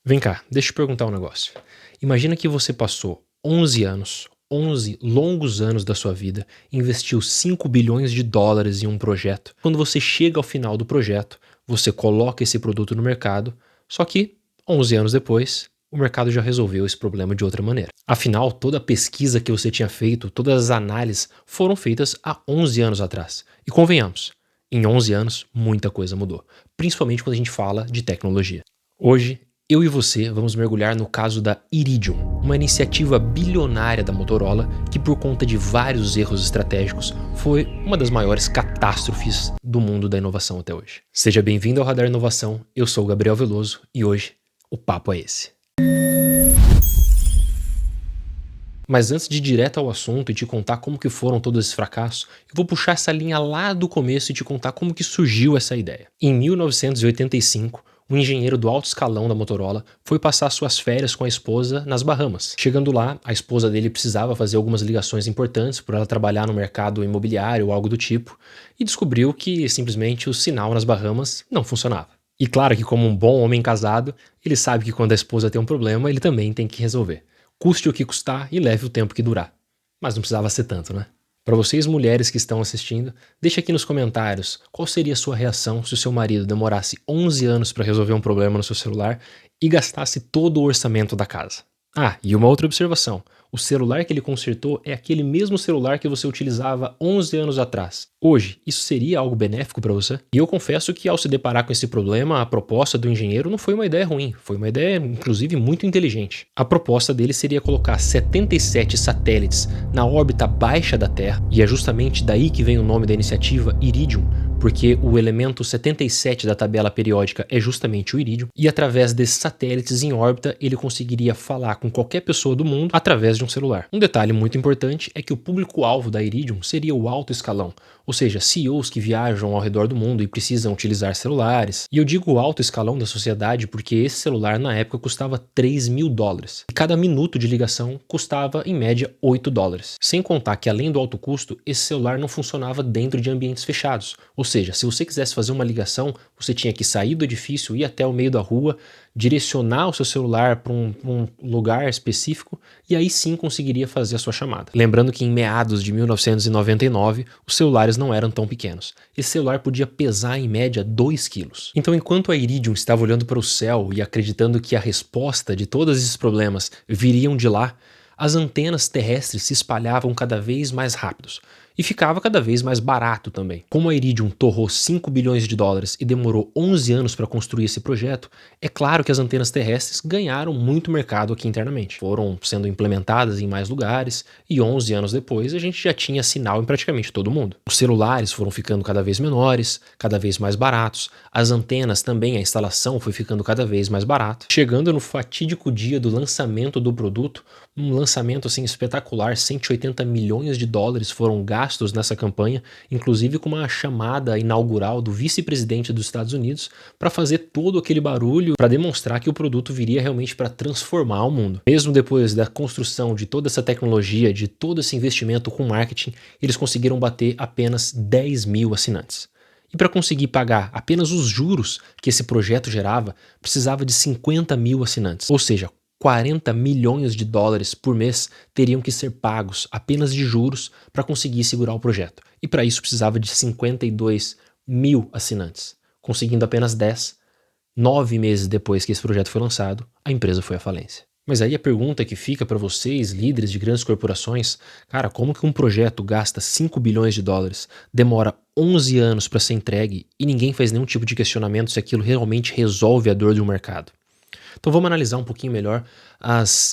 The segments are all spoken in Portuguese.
Vem cá, deixa eu te perguntar um negócio. Imagina que você passou 11 anos, 11 longos anos da sua vida, investiu 5 bilhões de dólares em um projeto. Quando você chega ao final do projeto, você coloca esse produto no mercado, só que 11 anos depois, o mercado já resolveu esse problema de outra maneira. Afinal, toda a pesquisa que você tinha feito, todas as análises foram feitas há 11 anos atrás. E convenhamos, em 11 anos muita coisa mudou, principalmente quando a gente fala de tecnologia. Hoje, eu e você vamos mergulhar no caso da Iridium, uma iniciativa bilionária da Motorola que, por conta de vários erros estratégicos, foi uma das maiores catástrofes do mundo da inovação até hoje. Seja bem-vindo ao Radar Inovação, eu sou o Gabriel Veloso e hoje o papo é esse. Mas antes de ir direto ao assunto e te contar como que foram todos esses fracassos, eu vou puxar essa linha lá do começo e te contar como que surgiu essa ideia. Em 1985, um engenheiro do alto escalão da Motorola foi passar suas férias com a esposa nas Bahamas. Chegando lá, a esposa dele precisava fazer algumas ligações importantes por ela trabalhar no mercado imobiliário ou algo do tipo, e descobriu que simplesmente o sinal nas Bahamas não funcionava. E claro que, como um bom homem casado, ele sabe que quando a esposa tem um problema, ele também tem que resolver. Custe o que custar e leve o tempo que durar. Mas não precisava ser tanto, né? Para vocês mulheres que estão assistindo, deixa aqui nos comentários qual seria a sua reação se o seu marido demorasse 11 anos para resolver um problema no seu celular e gastasse todo o orçamento da casa. Ah, e uma outra observação. O celular que ele consertou é aquele mesmo celular que você utilizava 11 anos atrás. Hoje, isso seria algo benéfico para você? E eu confesso que ao se deparar com esse problema, a proposta do engenheiro não foi uma ideia ruim, foi uma ideia inclusive muito inteligente. A proposta dele seria colocar 77 satélites na órbita baixa da Terra, e é justamente daí que vem o nome da iniciativa Iridium, porque o elemento 77 da tabela periódica é justamente o irídio, e através desses satélites em órbita ele conseguiria falar com qualquer pessoa do mundo através de um celular. Um detalhe muito importante é que o público-alvo da Iridium seria o alto escalão, ou seja, CEOs que viajam ao redor do mundo e precisam utilizar celulares. E eu digo alto escalão da sociedade porque esse celular na época custava 3 mil dólares. E cada minuto de ligação custava em média 8 dólares. Sem contar que além do alto custo, esse celular não funcionava dentro de ambientes fechados. Ou seja, se você quisesse fazer uma ligação, você tinha que sair do edifício, ir até o meio da rua, direcionar o seu celular para um lugar específico e aí sim conseguiria fazer a sua chamada. Lembrando que em meados de 1999, os celulares não eram tão pequenos. Esse celular podia pesar em média 2 quilos. Então, enquanto a Iridium estava olhando para o céu e acreditando que a resposta de todos esses problemas viriam de lá, as antenas terrestres se espalhavam cada vez mais rápidos. E ficava cada vez mais barato também. Como a Iridium torrou 5 bilhões de dólares e demorou 11 anos para construir esse projeto, é claro que as antenas terrestres ganharam muito mercado aqui internamente. Foram sendo implementadas em mais lugares e 11 anos depois a gente já tinha sinal em praticamente todo mundo. Os celulares foram ficando cada vez menores, cada vez mais baratos. As antenas também, a instalação foi ficando cada vez mais barata. Chegando no fatídico dia do lançamento do produto, um lançamento assim espetacular, 180 milhões de dólares foram gastos nessa campanha, inclusive com uma chamada inaugural do vice-presidente dos Estados Unidos para fazer todo aquele barulho para demonstrar que o produto viria realmente para transformar o mundo. Mesmo depois da construção de toda essa tecnologia, de todo esse investimento com marketing, eles conseguiram bater apenas 10 mil assinantes. E para conseguir pagar apenas os juros que esse projeto gerava, precisava de 50 mil assinantes, ou seja, 40 milhões de dólares por mês teriam que ser pagos apenas de juros para conseguir segurar o projeto. E para isso precisava de 52 mil assinantes. Conseguindo apenas 10, 9 meses depois que esse projeto foi lançado, a empresa foi à falência. Mas aí a pergunta que fica para vocês, líderes de grandes corporações, cara, como que um projeto gasta 5 bilhões de dólares, demora 11 anos para ser entregue e ninguém faz nenhum tipo de questionamento se aquilo realmente resolve a dor de um mercado? Então vamos analisar um pouquinho melhor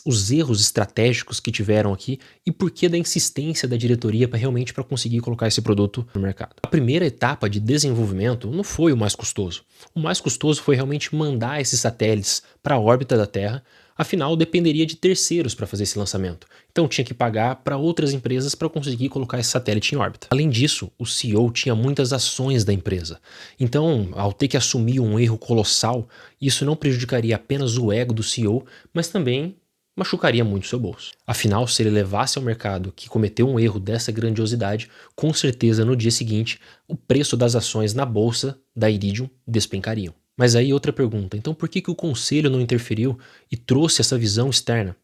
os erros estratégicos que tiveram aqui e por que da insistência da diretoria para conseguir colocar esse produto no mercado. A primeira etapa de desenvolvimento não foi o mais custoso. O mais custoso foi realmente mandar esses satélites para a órbita da Terra, afinal dependeria de terceiros para fazer esse lançamento. Então tinha que pagar para outras empresas para conseguir colocar esse satélite em órbita. Além disso, o CEO tinha muitas ações da empresa. Então, ao ter que assumir um erro colossal, isso não prejudicaria apenas o ego do CEO, mas também machucaria muito seu bolso. Afinal, se ele levasse ao mercado que cometeu um erro dessa grandiosidade, com certeza no dia seguinte, o preço das ações na bolsa da Iridium despencariam. Mas aí outra pergunta, então por que que o conselho não interferiu e trouxe essa visão externa?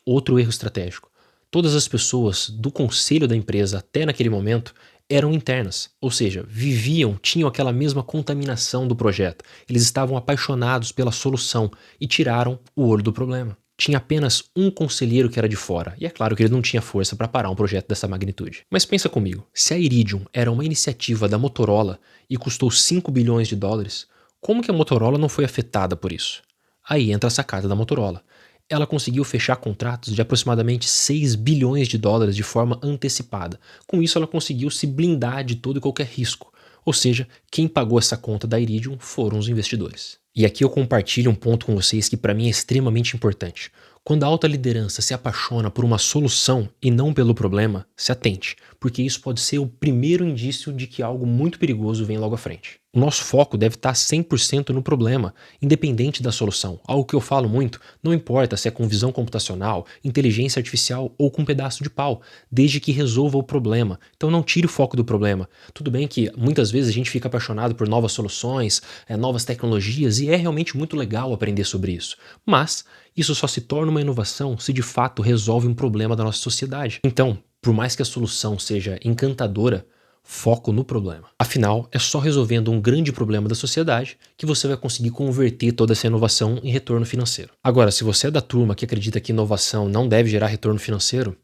Outro erro estratégico. Todas as pessoas do conselho da empresa até naquele momento eram internas, ou seja, viviam, tinham aquela mesma contaminação do projeto. Eles estavam apaixonados pela solução e tiraram o olho do problema. Tinha apenas um conselheiro que era de fora, e é claro que ele não tinha força para parar um projeto dessa magnitude. Mas pensa comigo, se a Iridium era uma iniciativa da Motorola e custou 5 bilhões de dólares, como que a Motorola não foi afetada por isso? Aí entra a sacada da Motorola. Ela conseguiu fechar contratos de aproximadamente 6 bilhões de dólares de forma antecipada. Com isso, ela conseguiu se blindar de todo e qualquer risco. Ou seja, quem pagou essa conta da Iridium foram os investidores. E aqui eu compartilho um ponto com vocês que para mim é extremamente importante. Quando a alta liderança se apaixona por uma solução e não pelo problema, se atente, porque isso pode ser o primeiro indício de que algo muito perigoso vem logo à frente. O nosso foco deve estar 100% no problema, independente da solução. Algo que eu falo muito, não importa se é com visão computacional, inteligência artificial ou com um pedaço de pau, desde que resolva o problema. Então não tire o foco do problema. Tudo bem que muitas vezes a gente fica apaixonado por novas soluções, novas tecnologias, e é realmente muito legal aprender sobre isso. Mas isso só se torna uma inovação se de fato resolve um problema da nossa sociedade. Então, por mais que a solução seja encantadora, foco no problema. Afinal, é só resolvendo um grande problema da sociedade que você vai conseguir converter toda essa inovação em retorno financeiro. Agora, se você é da turma que acredita que inovação não deve gerar retorno financeiro,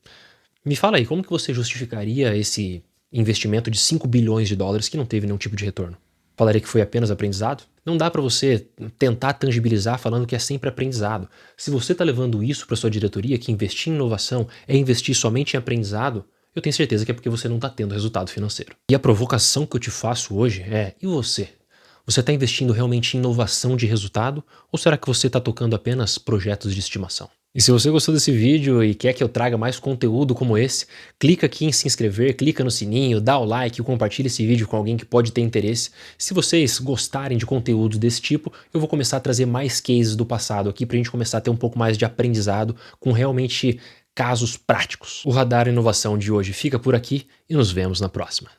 me fala aí, como que você justificaria esse investimento de 5 bilhões de dólares que não teve nenhum tipo de retorno? Falaria que foi apenas aprendizado? Não dá para você tentar tangibilizar falando que é sempre aprendizado. Se você está levando isso para sua diretoria, que investir em inovação é investir somente em aprendizado, eu tenho certeza que é porque você não está tendo resultado financeiro. E a provocação que eu te faço hoje é, e você? Você está investindo realmente em inovação de resultado ou será que você está tocando apenas projetos de estimação? E se você gostou desse vídeo e quer que eu traga mais conteúdo como esse, clica aqui em se inscrever, clica no sininho, dá o like e compartilha esse vídeo com alguém que pode ter interesse. Se vocês gostarem de conteúdos desse tipo, eu vou começar a trazer mais cases do passado aqui pra gente começar a ter um pouco mais de aprendizado com realmente casos práticos. O Radar Inovação de hoje fica por aqui e nos vemos na próxima.